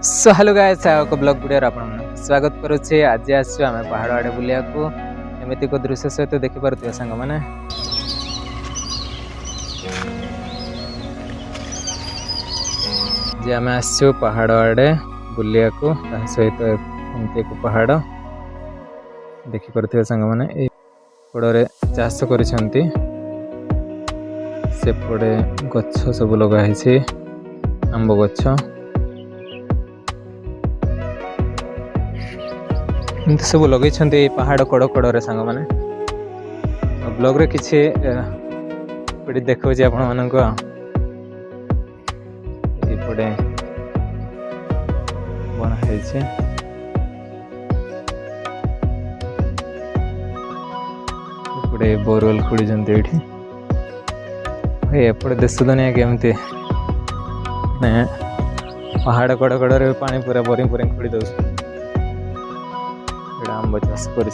So hello guys को blog video आपन स्वागत करुचे। आज आसु आमे पहाड़ आड़े बुलिया को एमिति को दृश्य सहित देखि पारुथिबा संग माने जे आमे आसु पहाड़ आड़े बुलिया को ता सहित एमिति को पहाड़ देखि पारुथिबा संग माने ए पड़े चाष करिसंती से पड़े गच्छ सब लगा हिसे आंब गच्छ सब लगे पहाड़ कड़ कड़े सांग मैंने ब्लॉग रे किसी देखा आपण मानक ये बनाई बोरवेल खोली एपटे देश दुनिया केमती पहाड़ कड़ कड़े पानी पूरा बोरिंग खोली दे आंब चाष कर।